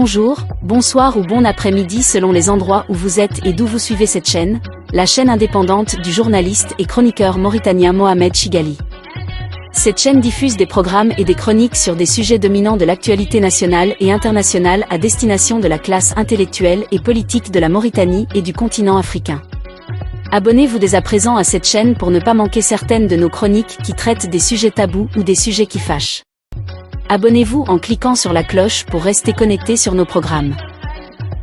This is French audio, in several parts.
Bonjour, bonsoir ou bon après-midi selon les endroits où vous êtes et d'où vous suivez cette chaîne, la chaîne indépendante du journaliste et chroniqueur mauritanien Mohamed Chigali. Cette chaîne diffuse des programmes et des chroniques sur des sujets dominants de l'actualité nationale et internationale à destination de la classe intellectuelle et politique de la Mauritanie et du continent africain. Abonnez-vous dès à présent à cette chaîne pour ne pas manquer certaines de nos chroniques qui traitent des sujets tabous ou des sujets qui fâchent. Abonnez-vous en cliquant sur la cloche pour rester connecté sur nos programmes.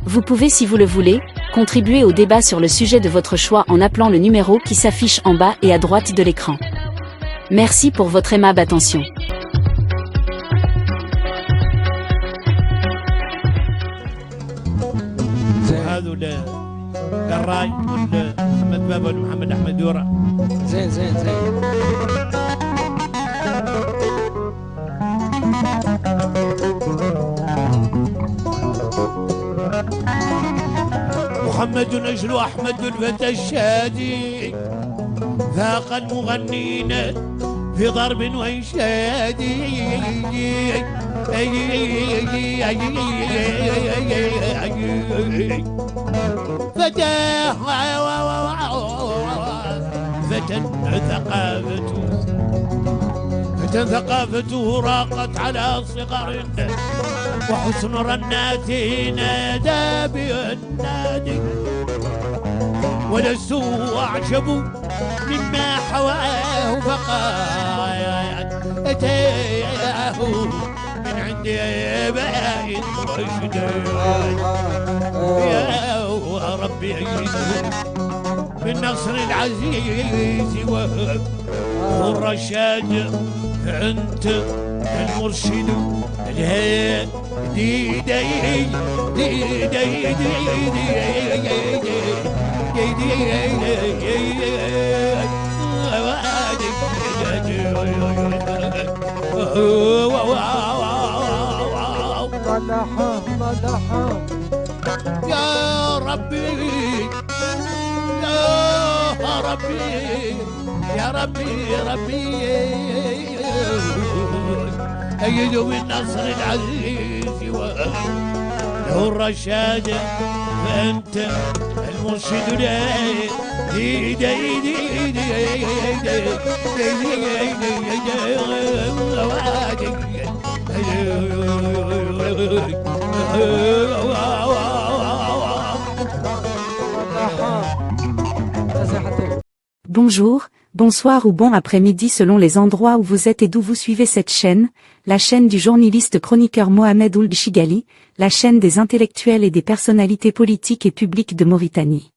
Vous pouvez, si vous le voulez, contribuer au débat sur le sujet de votre choix en appelant le numéro qui s'affiche en bas et à droite de l'écran. Merci pour votre aimable attention. محمد نجل أحمد الفتى الشادي ذاق المغنين في ضرب وإنشادي فتى ثقافته راقت على صغر وحسن رناته نادى بالنادي ولست أعجب مما حواه فقد أتاه من عند بائن رشدان يا ربي أيده بالنصر العزيز وهب الرشاد أنت المرشد الهادي يا ربي يا ربي يا ربي ربي أيد بالنصر العزيز وله الرشاد فأنت المرشد Bonjour, bonsoir ou bon après-midi selon les endroits où vous êtes et d'où vous suivez cette chaîne, la chaîne du journaliste chroniqueur Mohamed Ould Chigali, la chaîne des intellectuels et des personnalités politiques et publiques de Mauritanie.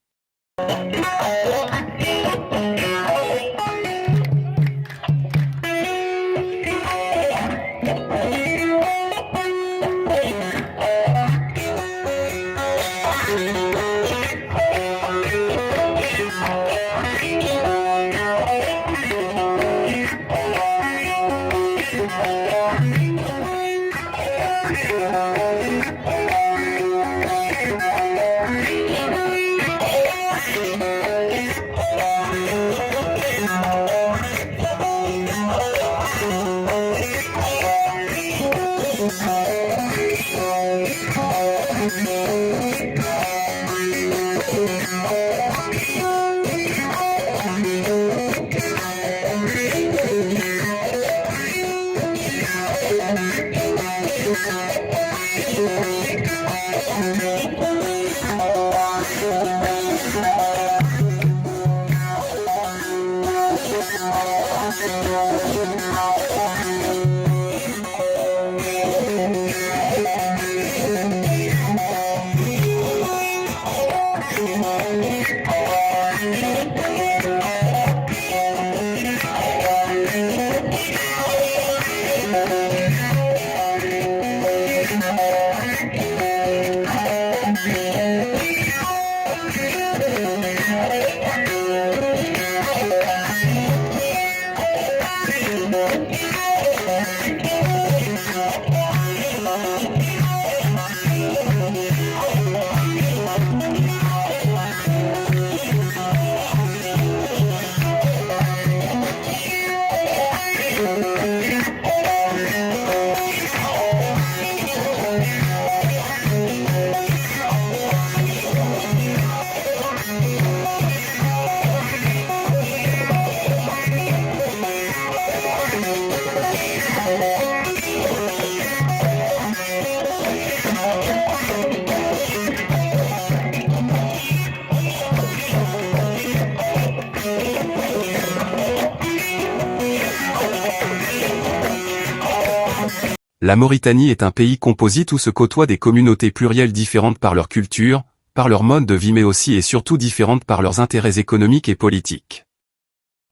La Mauritanie est un pays composite où se côtoient des communautés plurielles différentes par leur culture, par leur mode de vie mais aussi et surtout différentes par leurs intérêts économiques et politiques.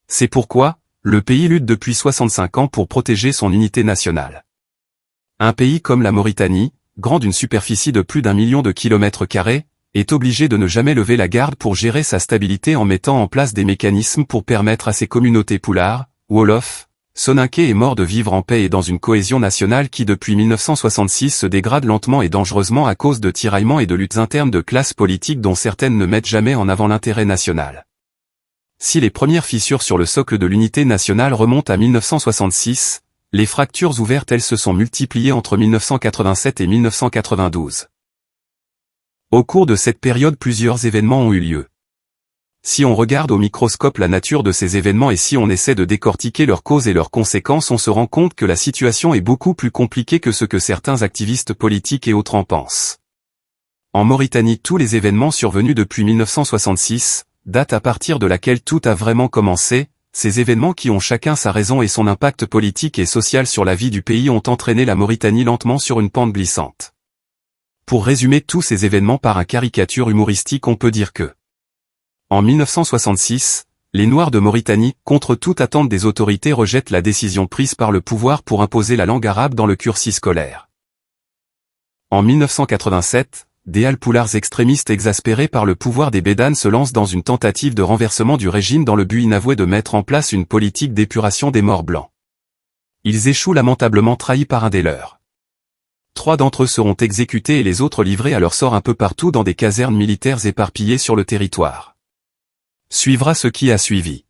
C'est pourquoi, le pays lutte depuis 65 ans pour protéger son unité nationale. Un pays comme la Mauritanie, grand d'une superficie de plus d'1 million de kilomètres carrés, est obligé de ne jamais lever la garde pour gérer sa stabilité en mettant en place des mécanismes pour permettre à ses communautés Pulaar, Wolof, Soninké et Maure de vivre en paix et dans une cohésion nationale qui depuis 1966 se dégrade lentement et dangereusement à cause de tiraillements et de luttes internes de classes politiques dont certaines ne mettent jamais en avant l'intérêt national. Si les premières fissures sur le socle de l'unité nationale remontent à 1966, les fractures ouvertes elles se sont multipliées entre 1987 et 1992. Au cours de cette période plusieurs événements ont eu lieu. Si on regarde au microscope la nature de ces événements et si on essaie de décortiquer leurs causes et leurs conséquences, on se rend compte que la situation est beaucoup plus compliquée que ce que certains activistes politiques et autres en pensent. En Mauritanie, tous les événements survenus depuis 1966, date à partir de laquelle tout a vraiment commencé, ces événements qui ont chacun sa raison et son impact politique et social sur la vie du pays ont entraîné la Mauritanie lentement sur une pente glissante. Pour résumer tous ces événements par un caricature humoristique, on peut dire que en 1966, les Noirs de Mauritanie, contre toute attente des autorités, rejettent la décision prise par le pouvoir pour imposer la langue arabe dans le cursus scolaire. En 1987, des Alpoulars extrémistes exaspérés par le pouvoir des Bédanes se lancent dans une tentative de renversement du régime dans le but inavoué de mettre en place une politique d'épuration des morts blancs. Ils échouent lamentablement trahis par un des leurs. 3 d'entre eux seront exécutés et les autres livrés à leur sort un peu partout dans des casernes militaires éparpillées sur le territoire. Suivra ce qui a suivi.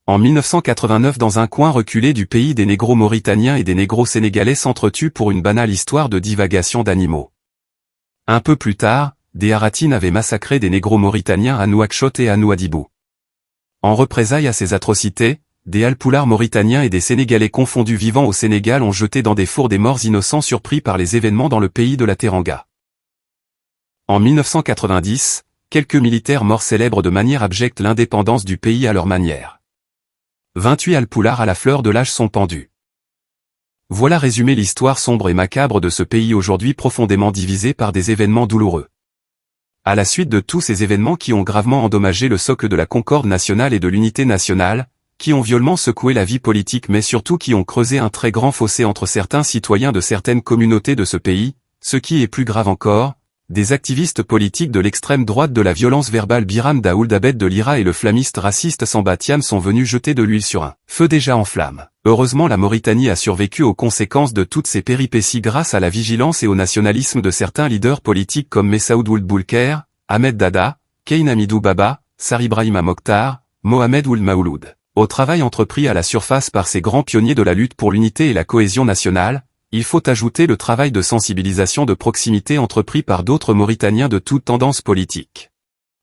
En 1989, dans un coin reculé du pays, des négros mauritaniens et des négros sénégalais s'entretuent pour une banale histoire de divagation d'animaux. Un peu plus tard, des Haratines avaient massacré des négros mauritaniens à Nouakchott et à Nouadhibou. En représailles à ces atrocités, des Alpoulars mauritaniens et des Sénégalais confondus vivant au Sénégal ont jeté dans des fours des morts innocents surpris par les événements dans le pays de la Teranga. En 1990, quelques militaires morts célèbrent de manière abjecte l'indépendance du pays à leur manière. 28 Alpoulars à la fleur de l'âge sont pendus. Voilà résumé l'histoire sombre et macabre de ce pays aujourd'hui profondément divisé par des événements douloureux. À la suite de tous ces événements qui ont gravement endommagé le socle de la concorde nationale et de l'unité nationale, qui ont violemment secoué la vie politique mais surtout qui ont creusé un très grand fossé entre certains citoyens de certaines communautés de ce pays, ce qui est plus grave encore, des activistes politiques de l'extrême droite de la violence verbale Biram Daoud Abed de l'IRA et le flammiste raciste Samba Thiam sont venus jeter de l'huile sur un feu déjà en flammes. Heureusement la Mauritanie a survécu aux conséquences de toutes ces péripéties grâce à la vigilance et au nationalisme de certains leaders politiques comme Messaoud Ould Boulker, Ahmed Dada, Keïn Hamidou Baba, Sarr Ibrahima Mokhtar, Mohamed Ould Maouloud. Au travail entrepris à la surface par ces grands pionniers de la lutte pour l'unité et la cohésion nationale, il faut ajouter le travail de sensibilisation de proximité entrepris par d'autres Mauritaniens de toute tendance politique.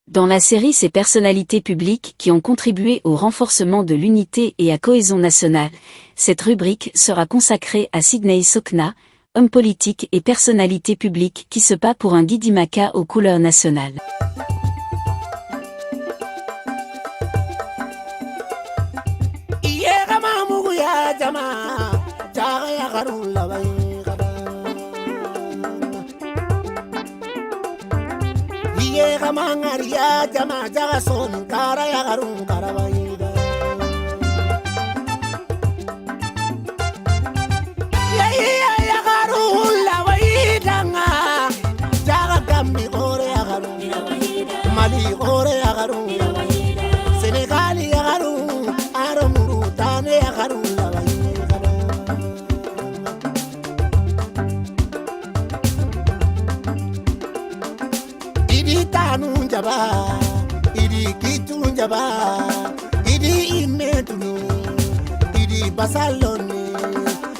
Dans la série Ces personnalités publiques qui ont contribué au renforcement de l'unité et à cohésion nationale, cette rubrique sera consacrée à Sidney Sokna, homme politique et personnalité publique qui se bat pour un Guy Maka aux couleurs nationales. Mangaria jama jaga son kara ya garun karawaida ya garun la waida nga jaga gambi gore ya garun mali gore ya garun senegali ya garun aramuru tane ya garun la waida Tanu jaba, idi kitu jaba, idi imetuni, idi basaloni,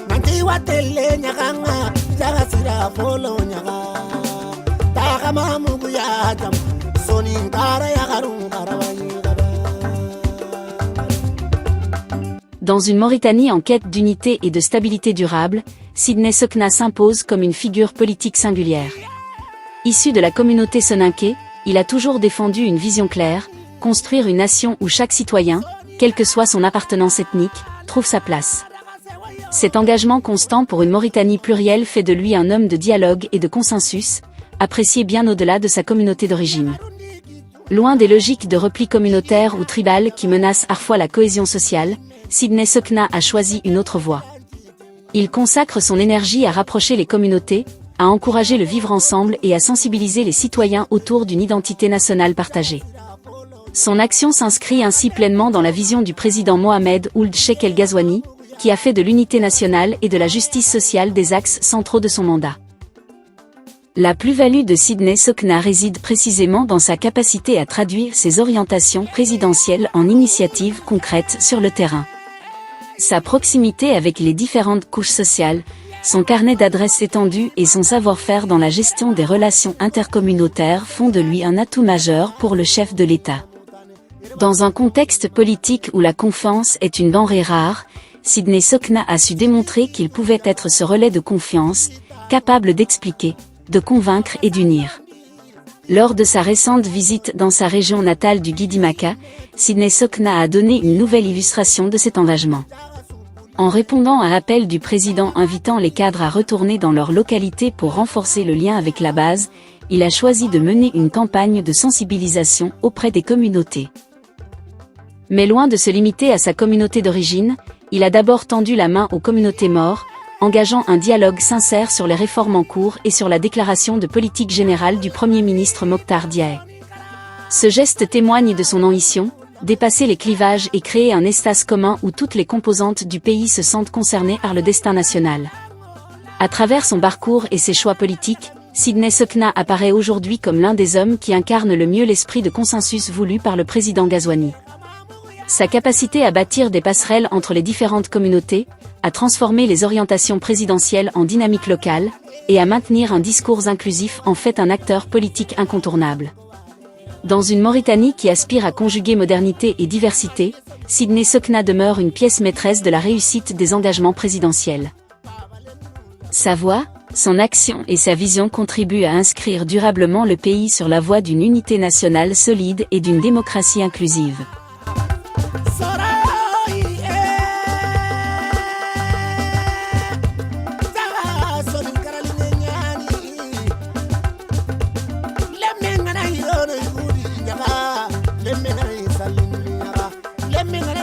nanti watele nyakanga, jaga sira folo nyaka, takama muguya jam, sonin kara ya garun karawayi. Dans une Mauritanie en quête d'unité et de stabilité durable, Sidney Sokna s'impose comme une figure politique singulière. Issu de la communauté soninké, il a toujours défendu une vision claire, construire une nation où chaque citoyen, quelle que soit son appartenance ethnique, trouve sa place. Cet engagement constant pour une Mauritanie plurielle fait de lui un homme de dialogue et de consensus, apprécié bien au-delà de sa communauté d'origine. Loin des logiques de repli communautaire ou tribal qui menacent parfois la cohésion sociale, Sidney Sokna a choisi une autre voie. Il consacre son énergie à rapprocher les communautés, à encourager le vivre ensemble et à sensibiliser les citoyens autour d'une identité nationale partagée. Son action s'inscrit ainsi pleinement dans la vision du président Mohamed Ould Cheikh El Ghazouani, qui a fait de l'unité nationale et de la justice sociale des axes centraux de son mandat. La plus-value de Sidney Sokna réside précisément dans sa capacité à traduire ses orientations présidentielles en initiatives concrètes sur le terrain. Sa proximité avec les différentes couches sociales, son carnet d'adresses étendu et son savoir-faire dans la gestion des relations intercommunautaires font de lui un atout majeur pour le chef de l'État. Dans un contexte politique où la confiance est une denrée rare, Sidney Sokna a su démontrer qu'il pouvait être ce relais de confiance, capable d'expliquer, de convaincre et d'unir. Lors de sa récente visite dans sa région natale du Guidimaka, Sidney Sokna a donné une nouvelle illustration de cet engagement. En répondant à l'appel du président invitant les cadres à retourner dans leur localité pour renforcer le lien avec la base, il a choisi de mener une campagne de sensibilisation auprès des communautés. Mais loin de se limiter à sa communauté d'origine, il a d'abord tendu la main aux communautés maures, engageant un dialogue sincère sur les réformes en cours et sur la déclaration de politique générale du Premier ministre Mokhtar Diaye. Ce geste témoigne de son ambition, dépasser les clivages et créer un espace commun où toutes les composantes du pays se sentent concernées par le destin national. À travers son parcours et ses choix politiques, Sidney Sokna apparaît aujourd'hui comme l'un des hommes qui incarne le mieux l'esprit de consensus voulu par le président Ghazouani. Sa capacité à bâtir des passerelles entre les différentes communautés, à transformer les orientations présidentielles en dynamique locale, et à maintenir un discours inclusif en fait un acteur politique incontournable. Dans une Mauritanie qui aspire à conjuguer modernité et diversité, Sidney Sokna demeure une pièce maîtresse de la réussite des engagements présidentiels. Sa voix, son action et sa vision contribuent à inscrire durablement le pays sur la voie d'une unité nationale solide et d'une démocratie inclusive. Let me